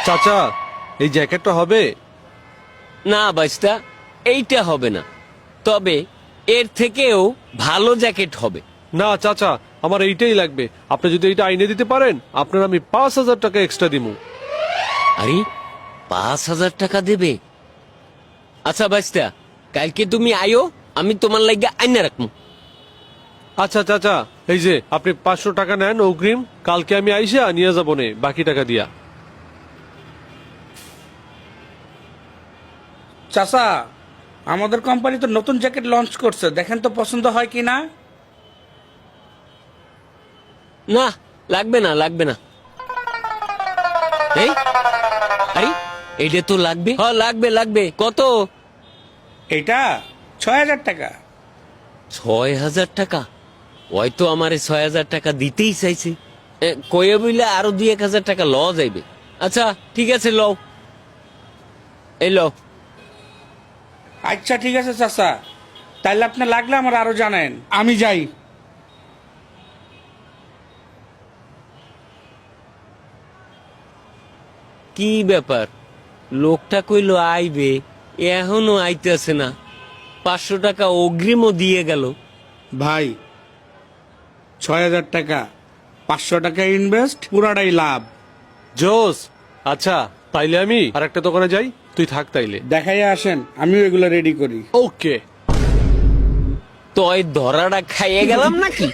চাচা, এই জ্যাকেটটা হবে? না বাইস্তা, এইটা হবে না, তবে এর থেকেও ভালো জ্যাকেট হবে। না চাচা, আমার এইটাই লাগবে। আপনি যদি এইটা আইনে দিতে পারেন, আপনার আমি 5,000 টাকা এক্সট্রা দিমু। আরে 5,000 টাকা দেবে? আচ্ছা বাইস্তা, কালকে তুমি আইও, আমি তোমার লাগা আইনা রাখবো। আচ্ছা চাচা, এই যে আপনি 500 টাকা নেন অগ্রিম, কালকে আমি আইসা নিয়ে যাবো নে বাকি টাকা দিয়া। চাচা, আমাদের কোম্পানি তো নতুন জ্যাকেট লঞ্চ করছে, দেখেন তো পছন্দ হয় কি না। না, লাগবে না, লাগবে না। এই আরে এইটা তো লাগবে। হ্যাঁ লাগবে, লাগবে। কত? এটা 6,000 টাকা। 6,000 টাকা? ওই তো আমারে 6,000 টাকা দিতেই চাইছে। কয়ে বইলে আরো 2-1,000 টাকা ল যাইবে। আচ্ছা ঠিক আছে, লও, এই লও। আচ্ছা ঠিক আছে চাচা, তাইলে আপনার লাগলে আমার আরো জানেন, আমি যাই। কি ব্যাপার, লোকটা কইলো আইবে, এখনো আইতেছে না। 500 টাকা অগ্রিমও দিয়ে গেল। ভাই, 6,000 টাকা, 500 টাকা ইনভেস্ট, পুরাটাই লাভ। জোস। আচ্ছা তাইলে আমি আরেকটা দোকানে যাই, তুই থাক তাইলে। দেখাই আসেন, আমিও এগুলো রেডি করি। ওকে। তো এই ধরাটা খাইয়ে গেলাম নাকি?